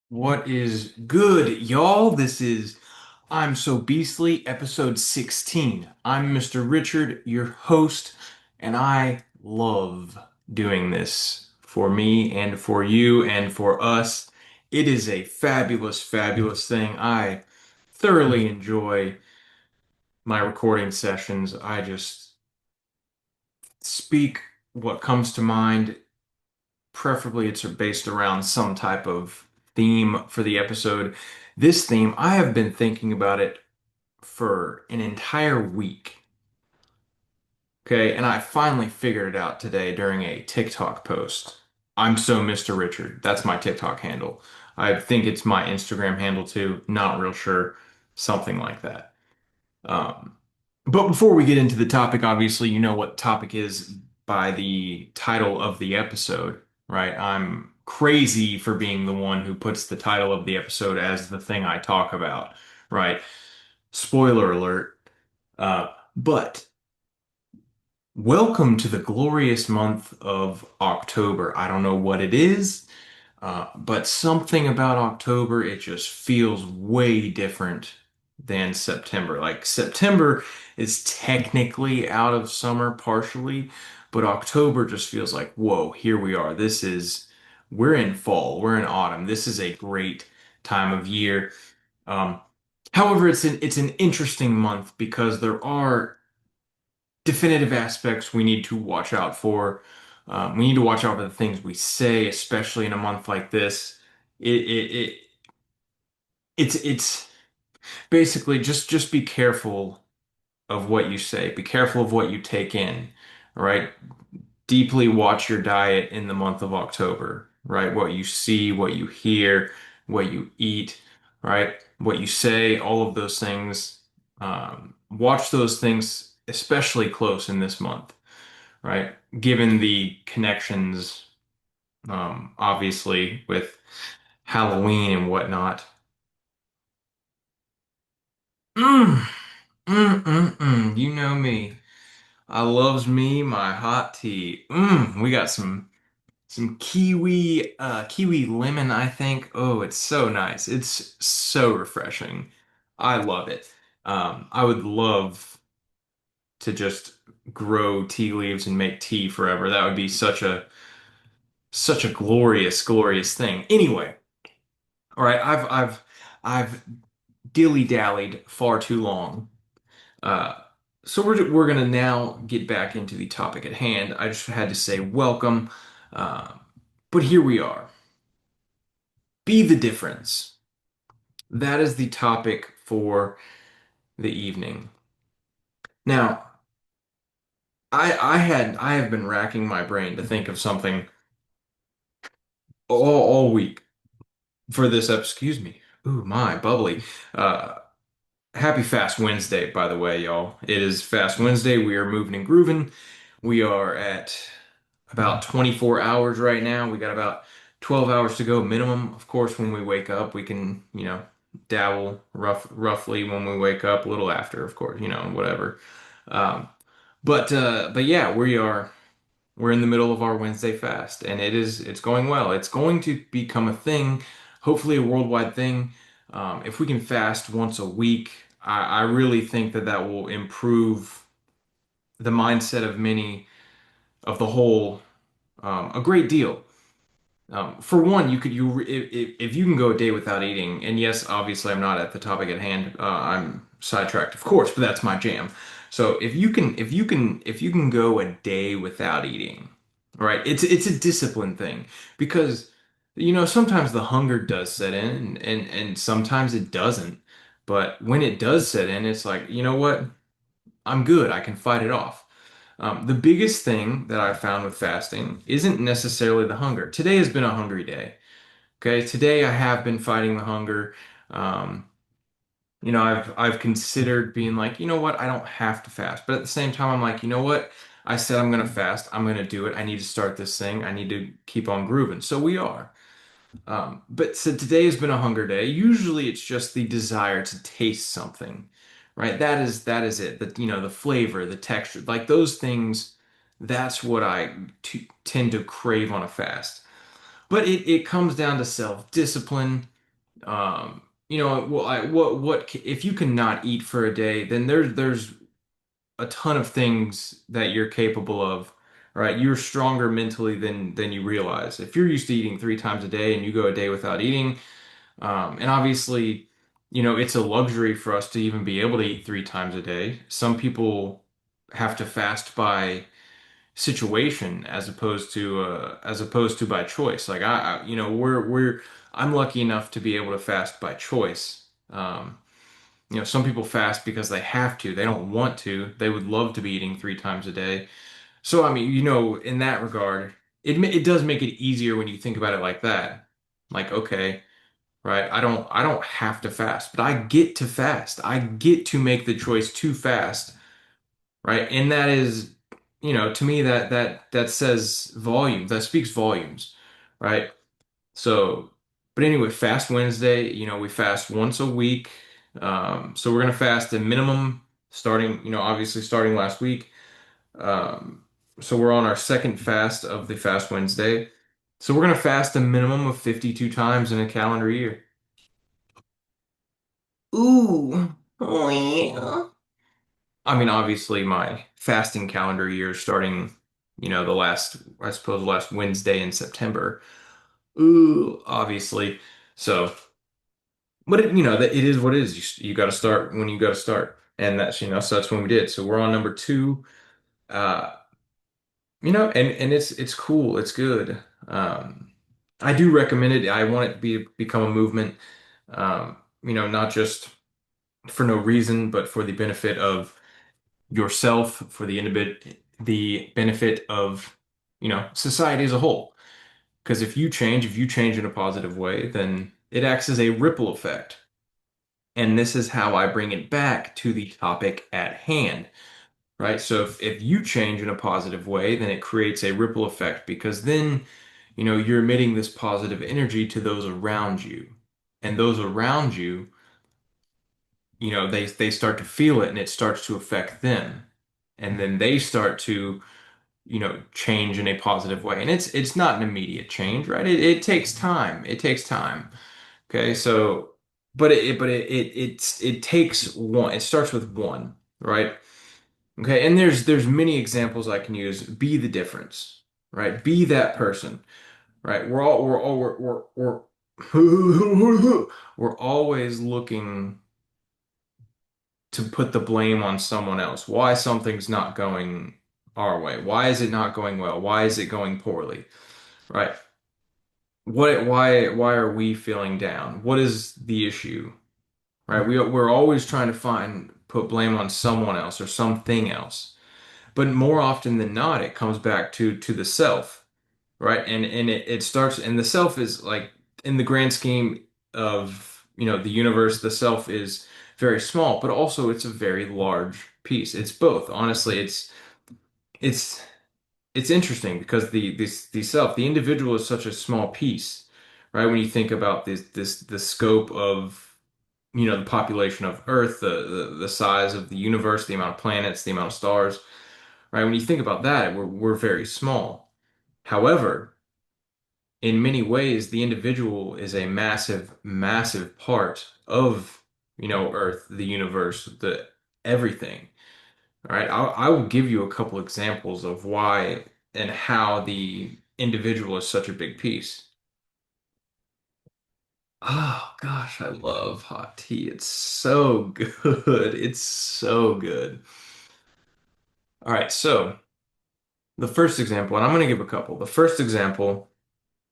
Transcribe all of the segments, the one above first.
What is good, y'all? This is I'm So Beastly, episode 16. I'm Mr. Richard, your host, and I love doing this for me and for you and for us. It is a fabulous, fabulous thing. I thoroughly enjoy my recording sessions. I just speak what comes to mind. Preferably, it's based around some type of theme for the episode. This theme, I have been thinking about it for an entire week. Okay, and I finally figured it out today during a TikTok post. I'm so Mr. Richard. That's my TikTok handle. I think it's my Instagram handle too. Not real sure. Something like that. Um, but before we get into the topic, obviously, you know what topic is by the title of the episode, right? I'm crazy for being the one who puts the title of the episode as the thing I talk about, right? Spoiler alert. But welcome to the glorious month of October. I don't know what it is, but something about October, it just feels way different than September. Like September is technically out of summer partially, but October just feels like, whoa, here we are. We're in fall, we're in autumn. This is a great time of year. Um, However, it's an interesting month because there are definitive aspects we need to watch out for. We need to watch out for the things we say, especially in a month like this. It it's basically just be careful of what you say. Be careful of what you take in, right? Deeply watch your diet in the month of October, right? What you see, what you hear, what you eat, right? What you say, all of those things. Watch those things especially close in this month, right? Given the connections, obviously, with Halloween and whatnot. Mm, You know me. I loves me my hot tea. We got some kiwi lemon, I think. Oh, it's so nice. It's so refreshing. I love it. I would love to just grow tea leaves and make tea forever. That would be such a glorious, glorious thing. Anyway, all right, I've dilly-dallied far too long. Uh, so we're gonna now get back into the topic at hand. I just had to say welcome, uh, but here we are. Be the difference. That is the topic for the evening. Now, I have been racking my brain to think of something all week for this up. Excuse me. Ooh, my bubbly. Uh, Happy Fast Wednesday, by the way, y'all. It is Fast Wednesday. We are moving and grooving. We are at about 24 hours right now. We got about 12 hours to go minimum. Of course, when we wake up, we can, dabble roughly when we wake up, a little after, of course, whatever. Um, but yeah, we're in the middle of our Wednesday fast, and it's going well. It's going to become a thing, hopefully a worldwide thing. If we can fast once a week, I really think that will improve the mindset of many of the whole a great deal. For one, if you can go a day without eating, and yes, obviously I'm not at the topic at hand. I'm sidetracked, of course, but that's my jam. So if you can go a day without eating, right? It's a discipline thing because sometimes the hunger does set in, and sometimes it doesn't. But when it does set in, it's like, you know what? I'm good. I can fight it off. The biggest thing that I've found with fasting isn't necessarily the hunger. Today has been a hungry day. Okay, today I have been fighting the hunger. Um, I've considered being like, you know what, I don't have to fast. But at the same time, I'm like, you know what? I said I'm gonna fast. I'm gonna do it. I need to start this thing. I need to keep on grooving. So we are. But so today has been a hunger day. Usually it's just the desire to taste something, right? That is it. The flavor, the texture, like those things, that's what I t tend to crave on a fast. But it comes down to self-discipline. well, if you cannot eat for a day, then there's a ton of things that you're capable of, right? You're stronger mentally than you realize. If you're used to eating 3 times a day and you go a day without eating, and obviously, it's a luxury for us to even be able to eat 3 times a day. Some people have to fast by situation as opposed to by choice. Like I'm lucky enough to be able to fast by choice. Some people fast because they have to. They don't want to. They would love to be eating 3 times a day. So I mean, in that regard, it does make it easier when you think about it like that. Like, okay, right? I don't have to fast, but I get to fast. I get to make the choice to fast, right? And that is, to me that says volume. That speaks volumes, right? So, but anyway, Fast Wednesday, we fast once a week. So we're gonna fast a minimum starting, obviously starting last week. Um, so we're on our second fast of the Fast Wednesday. So we're gonna fast a minimum of 52 times in a calendar year. Ooh. Oh, yeah. I mean, obviously, my fasting calendar year is starting, I suppose, last Wednesday in September. Ooh, obviously. So, but it is what it is. You got to start when you got to start, and so that's when we did. So we're on number two. Uh, and it's cool. It's good. I do recommend it. I want it to become a movement. Not just for no reason, but for the benefit of yourself, for the benefit of, society as a whole. Because if you change in a positive way, then it acts as a ripple effect. And this is how I bring it back to the topic at hand, right? So if you change in a positive way, then it creates a ripple effect because then, you're emitting this positive energy to those around you. And those around you, they start to feel it and it starts to affect them. And then they start to change in a positive way. And it's not an immediate change, right? It takes time. It takes time. Okay, so it takes one. It starts with one, right? Okay, and there's many examples I can use. Be the difference, right? Be that person, right? We're always looking to put the blame on someone else. Why something's not going our way? Why is it not going well? Why is it going poorly? Right? Why are we feeling down? What is the issue? Right? We're always trying to put blame on someone else or something else. But more often than not, it comes back to the self, right? And it starts, and the self is like, in the grand scheme of, the universe, the self is very small, but also it's a very large piece. It's both. Honestly, it's it's interesting because the self, the individual is such a small piece, right? When you think about the scope of, the population of Earth, the size of the universe, the amount of planets, the amount of stars, right? When you think about that, we're very small. However, in many ways, the individual is a massive, massive part of, Earth, the universe, the everything. All right, I will give you a couple examples of why and how the individual is such a big piece. Oh gosh, I love hot tea. It's so good. It's so good. All right, so the first example, and I'm going to give a couple. The first example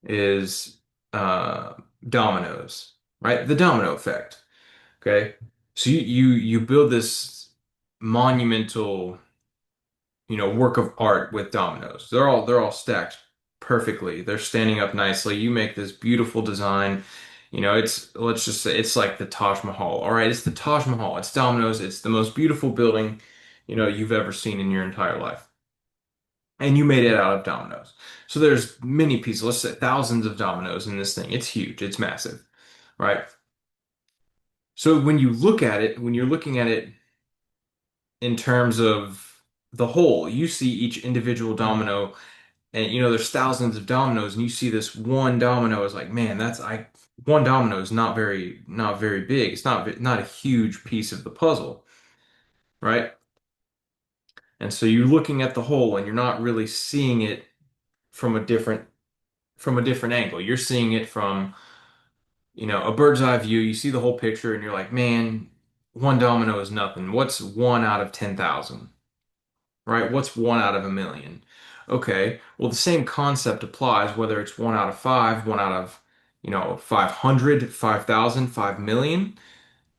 is uh, dominoes, right? The domino effect. Okay, so you build this monumental, work of art with dominoes. They're all stacked perfectly. They're standing up nicely. You make this beautiful design. Let's just say it's like the Taj Mahal. All right, it's the Taj Mahal. It's dominoes. It's the most beautiful building, you've ever seen in your entire life. And you made it out of dominoes. So there's many pieces, let's say thousands of dominoes in this thing. It's huge. It's massive, right? So when you're looking at it in terms of the whole, you see each individual domino And there's thousands of dominoes, and you see this one domino is like, man, one domino is not very big. It's not a huge piece of the puzzle, right? And so you're looking at the whole, and you're not really seeing it from a different angle. You're seeing it from, a bird's eye view. You see the whole picture, and you're like, man, one domino is nothing. What's one out of 10,000? Right? What's one out of a million? Okay, well, the same concept applies whether it's one out of five, one out of, 500, 5,000, 5,000,000.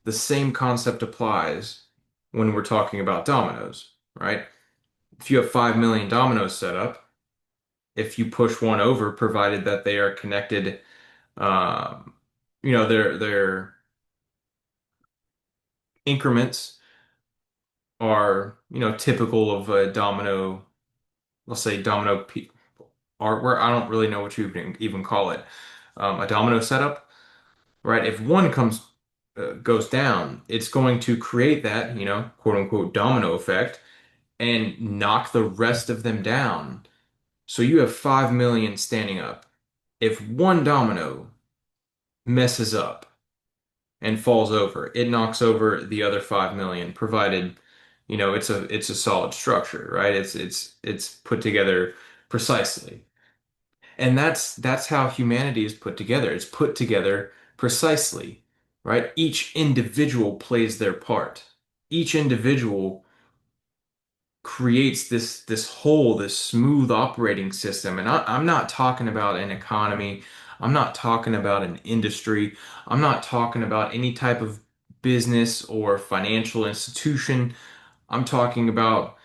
The same concept applies when we're talking about dominoes, right? If you have 5 million dominoes set up, if you push one over, provided that they are connected, um, their increments are, typical of a domino, let's say domino artwork. I don't really know what you even call it. A domino setup, right? If one goes down, it's going to create that, quote unquote domino effect and knock the rest of them down. So you have 5 million standing up. If one domino messes up and falls over, it knocks over the other 5 million, provided, it's a solid structure, right? It's put together precisely. And that's how humanity is put together. It's put together precisely, right? Each individual plays their part. Each individual creates this whole, this smooth operating system. And I'm not talking about an economy. I'm not talking about an industry. I'm not talking about any type of business or financial institution. I'm talking about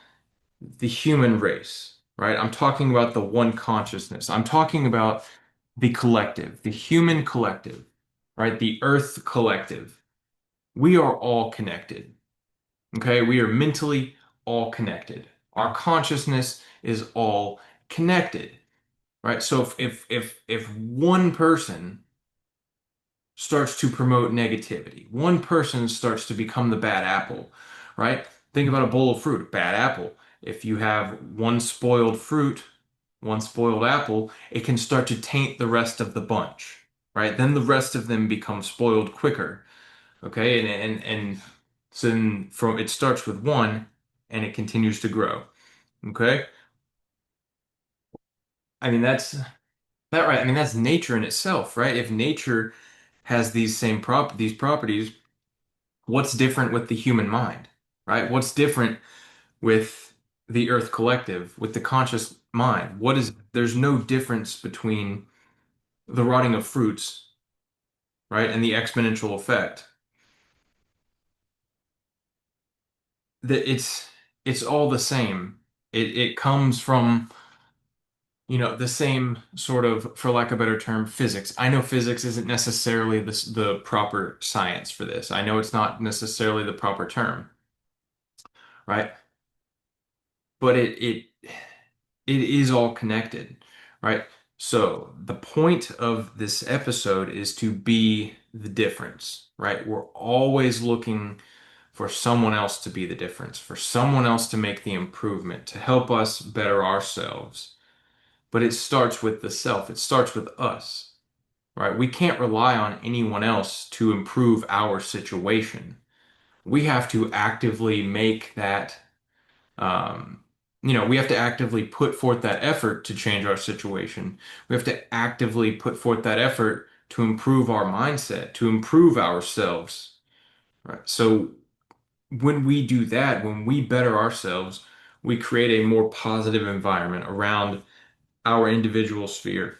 the human race, right? I'm talking about the one consciousness. I'm talking about the collective, the human collective, right? The earth collective. We are all connected. Okay? We are mentally all connected. Our consciousness is all connected, right? So if one person starts to promote negativity, one person starts to become the bad apple, right? Think about a bowl of fruit, bad apple. If you have one spoiled fruit, one spoiled apple, it can start to taint the rest of the bunch, right? Then the rest of them become spoiled quicker, okay? And so then from it starts with one and it continues to grow, okay? I mean that right. I mean that's nature in itself, right? If nature has these properties, what's different with the human mind, right? What's different with the Earth Collective, with the conscious mind? There's no difference between the rotting of fruits, right, and the exponential effect. That it's all the same. It comes from, the same sort of, for lack of a better term, physics. I know physics isn't necessarily the proper science for this. I know it's not necessarily the proper term, right? But it is all connected, right? So the point of this episode is to be the difference, right? We're always looking for someone else to be the difference, for someone else to make the improvement, to help us better ourselves. But it starts with the self, it starts with us, right? We can't rely on anyone else to improve our situation. We have to actively make that um, we have to actively put forth that effort to change our situation. We have to actively put forth that effort to improve our mindset, to improve ourselves, right? So when we do that, when we better ourselves, we create a more positive environment around our individual sphere.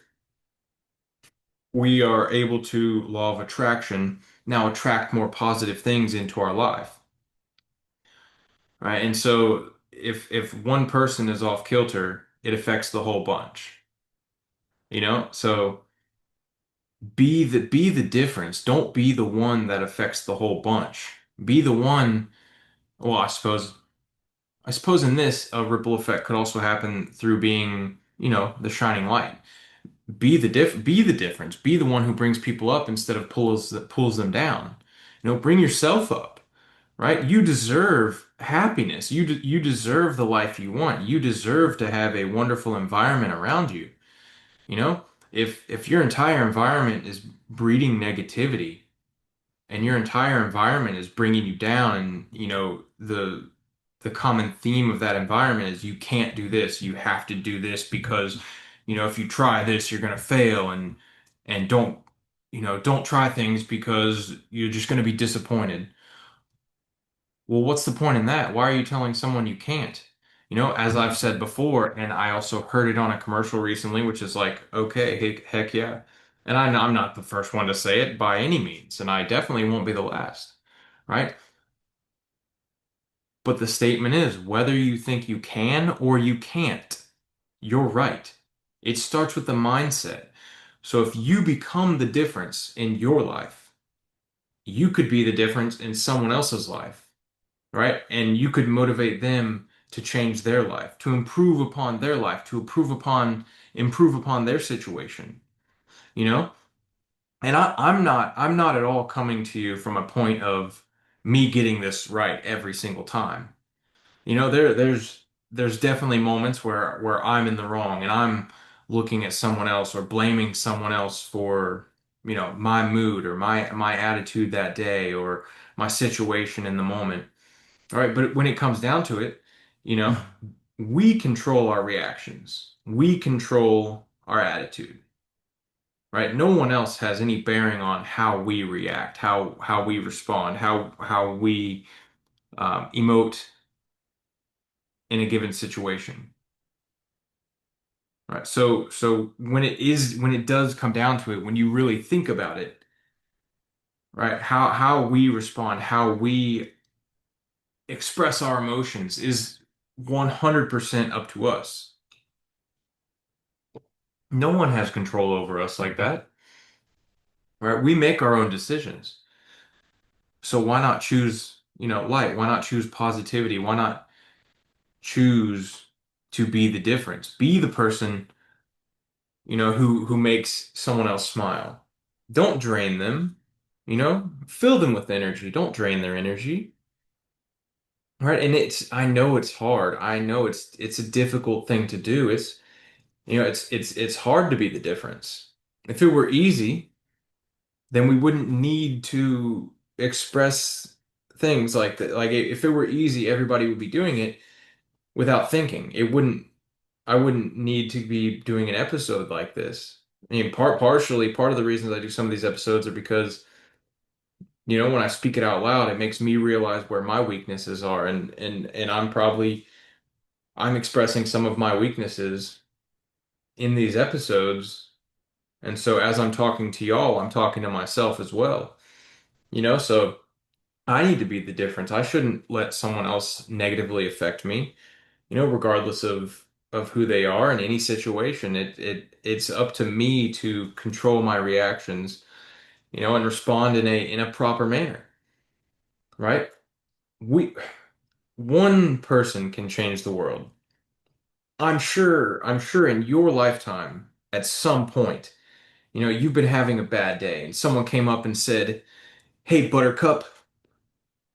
We are able to, law of attraction, now attract more positive things into our life, right? And so if one person is off kilter, it affects the whole bunch, So be the difference. Don't be the one that affects the whole bunch. Be the one. Well, I suppose in this, a ripple effect could also happen through being, the shining light. Be the difference. Be the one who brings people up instead of pulls them down. Bring yourself up. right? You deserve happiness. You deserve the life you want. You deserve to have a wonderful environment around you. You know, if your entire environment is breeding negativity and your entire environment is bringing you down, and the common theme of that environment is you can't do this, you have to do this because if you try this you're going to fail, and don't try things because you're just going to be disappointed. Well, what's the point in that? Why are you telling someone you can't? As I've said before, and I also heard it on a commercial recently, which is like, okay, heck yeah. And I'm not the first one to say it by any means, and I definitely won't be the last, right? But the statement is whether you think you can or you can't, you're right. It starts with the mindset. So if you become the difference in your life, you could be the difference in someone else's life, right? And you could motivate them to change their life, to improve upon their life, to improve upon their situation, you know? And I'm not at all coming to you from a point of me getting this right every single time. There's definitely moments where I'm in the wrong and I'm looking at someone else or blaming someone else for, my mood or my attitude that day or my situation in the moment. All right, but when it comes down to it, you know, we control our reactions. We control our attitude, right? No one else has any bearing on how we react, how we respond, how we emote in a given situation, right? So when it does come down to it, when you really think about it, right, how we respond, how we express our emotions is 100% up to us. No one has control over us like that, right? We make our own decisions. So why not choose, light? Why not choose positivity? Why not choose to be the difference? Be the person, who makes someone else smile. Don't drain them, fill them with energy. Don't drain their energy. Right? And I know it's hard. I know it's a difficult thing to do. It's hard to be the difference. If it were easy, then we wouldn't need to express things like that. Like if it were easy, everybody would be doing it without thinking. I wouldn't need to be doing an episode like this. I mean, partially, part of the reasons I do some of these episodes are because, when I speak it out loud, it makes me realize where my weaknesses are, and I'm expressing some of my weaknesses in these episodes. And so as I'm talking to y'all, I'm talking to myself as well. So I need to be the difference. I shouldn't let someone else negatively affect me, regardless of who they are in any situation. It's up to me to control my reactions, and respond in a proper manner, right? We One person can change the world. I'm sure in your lifetime, at some point, you've been having a bad day and someone came up and said, "Hey, Buttercup,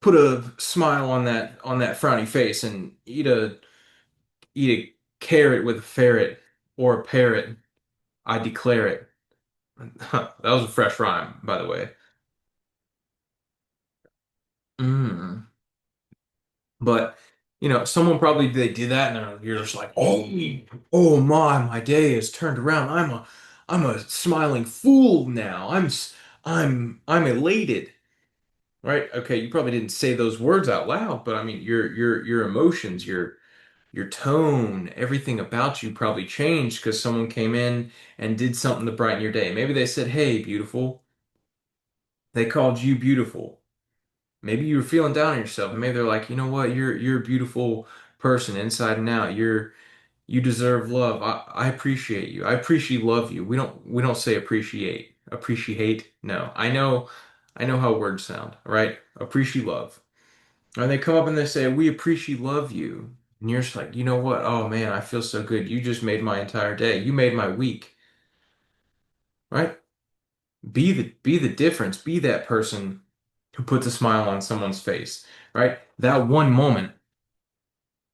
put a smile on that frowny face and eat a carrot with a ferret or a parrot. I declare it." That was a fresh rhyme, by the way. Mm. But someone probably they did that, and you're just like, oh my day has turned around. I'm a smiling fool now. I'm elated, right? Okay, you probably didn't say those words out loud, but I mean, your emotions, your tone, everything about you probably changed because someone came in and did something to brighten your day. Maybe they said, "Hey, beautiful." They called you beautiful. Maybe you were feeling down on yourself, and maybe they're like, "You know what? You're a beautiful person inside and out. You deserve love. I appreciate you. I appreciate love you." We don't say appreciate. Appreciate. No. I know how words sound, right? Appreciate love. And they come up and they say, "We appreciate love you." And you're just like, "You know what? Oh man, I feel so good. You just made my entire day. You made my week." Right? Be the difference. Be that person who puts a smile on someone's face, right? That one moment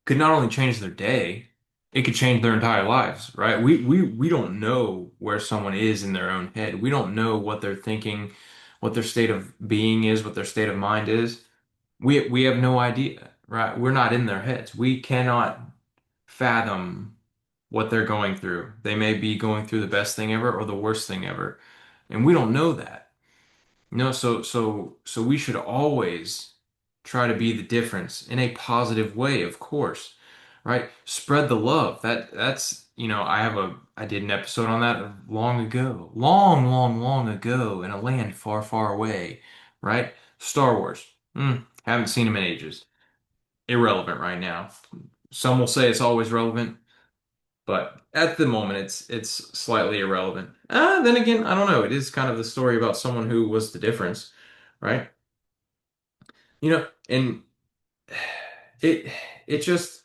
could not only change their day, it could change their entire lives, right? We don't know where someone is in their own head. We don't know what they're thinking, what their state of being is, what their state of mind is. We have no idea, right? We're not in their heads. We cannot fathom what they're going through. They may be going through the best thing ever or the worst thing ever, and we don't know that. No, so we should always try to be the difference in a positive way, of course, right? Spread the love. I did an episode on that long ago, long ago in a land far, far away, right? Star Wars. Haven't seen them in ages. Irrelevant right now. Some will say it's always relevant, but at the moment it's slightly irrelevant. Then again, I don't know. It is kind of the story about someone who was the difference, right? And it it just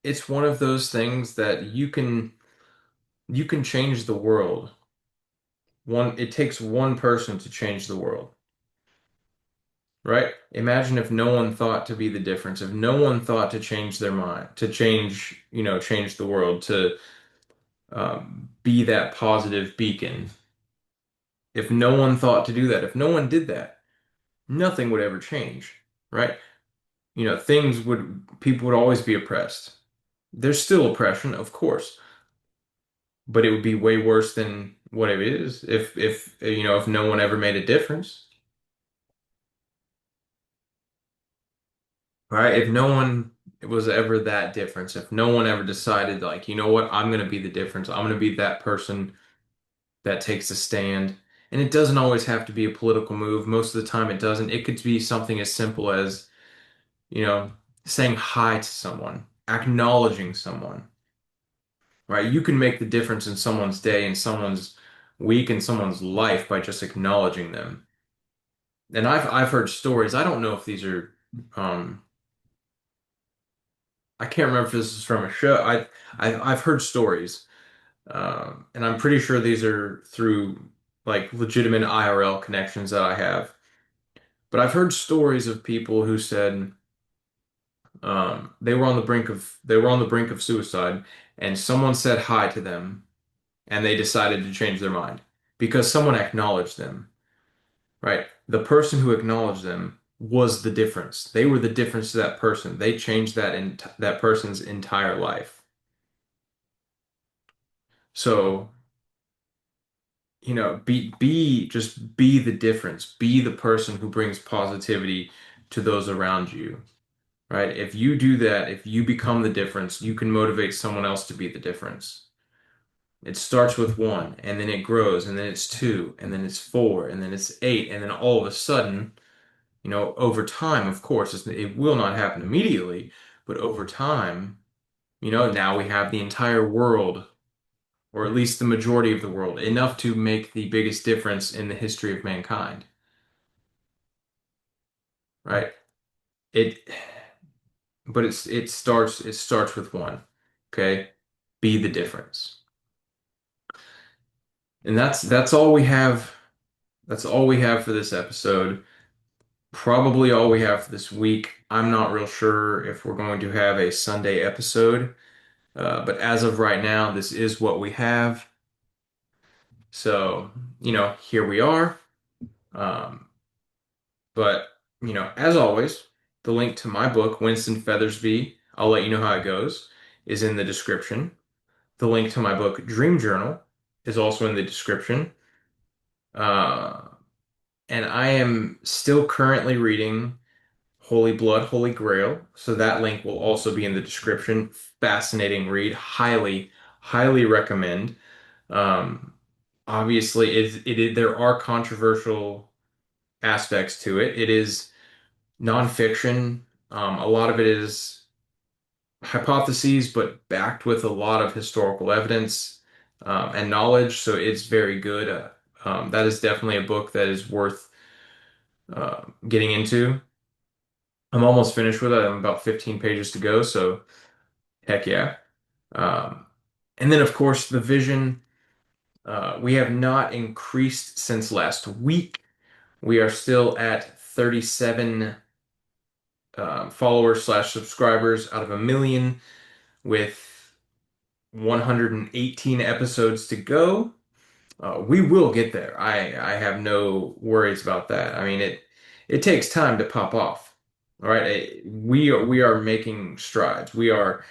it's one of those things that you can change the world. It takes one person to change the world, right? Imagine if no one thought to be the difference, if no one thought to change their mind, to change the world, to be that positive beacon. If no one thought to do that, if no one did that, nothing would ever change, right? People would always be oppressed. There's still oppression, of course, but it would be way worse than what it is if no one ever made a difference, right? If no one was ever that difference, if no one ever decided like, you know what, I'm gonna be the difference. I'm gonna be that person that takes a stand. And it doesn't always have to be a political move. Most of the time it doesn't. It could be something as simple as, you know, saying hi to someone, acknowledging someone, right? You can make the difference in someone's day, in someone's week, in someone's life by just acknowledging them. And I've heard stories. I don't know if these are um I can't remember if this is from a show. I've heard stories. And I'm pretty sure these are through like legitimate IRL connections that I have. But I've heard stories of people who said they were on the brink of suicide, and someone said hi to them, and they decided to change their mind because someone acknowledged them, right? The person who acknowledged them was the difference. They were the difference to that person. They changed that person's entire life. So, just be the difference. Be the person who brings positivity to those around you, right? If you do that, if you become the difference, you can motivate someone else to be the difference. It starts with one, and then it grows, and then it's two, and then it's four, and then it's eight, and then all of a sudden, over time, of course, it will not happen immediately, but over time, now we have the entire world, or at least the majority of the world, enough to make the biggest difference in the history of mankind, right? It, but it starts with one, okay? Be the difference. And that's all we have. That's all we have for this episode. Probably all we have for this week. I'm not real sure if we're going to have a Sunday episode, but as of right now, this is what we have. So, here we are. Um, but, as always, the link to my book, Winston Feathersby, I'll let you know how it goes, is in the description. The link to my book, Dream Journal, is also in the description. Uh, and I am still currently reading Holy Blood, Holy Grail. So that link will also be in the description. Fascinating read. Highly, highly recommend. Um, Obviously, there are controversial aspects to it. It is nonfiction. A lot of it is hypotheses, but backed with a lot of historical evidence and knowledge. So it's very good. That is definitely a book that is worth getting into. I'm almost finished with it. I'm about 15 pages to go, so heck yeah. Um, and then, of course, the vision. We have not increased since last week. We are still at 37 followers slash subscribers out of a million with 118 episodes to go. We will get there. I have no worries about that. I mean, it takes time to pop off. All right, we are making strides. We are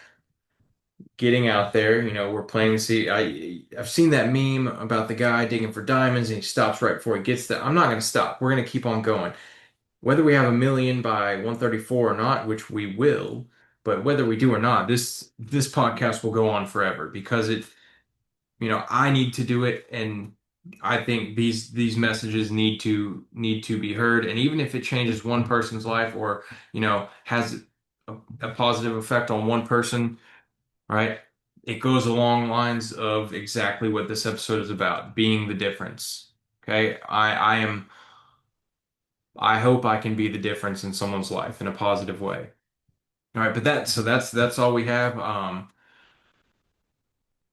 getting out there. We're playing to see. I've seen that meme about the guy digging for diamonds and he stops right before he gets there. I'm not going to stop. We're going to keep on going. Whether we have a million by 134 or not, which we will, but whether we do or not, this podcast will go on forever because I need to do it, and I think these messages need to be heard. And even if it changes one person's life or, has a positive effect on one person, right? It goes along lines of exactly what this episode is about, being the difference. Okay? I hope I can be the difference in someone's life in a positive way. All right, but that's all we have. All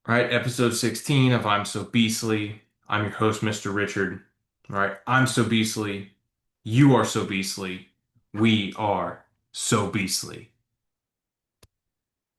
right, episode 16 of I'm So Beastly. I'm your host, Mr. Richard. All right, I'm so beastly. You are so beastly. We are so beastly.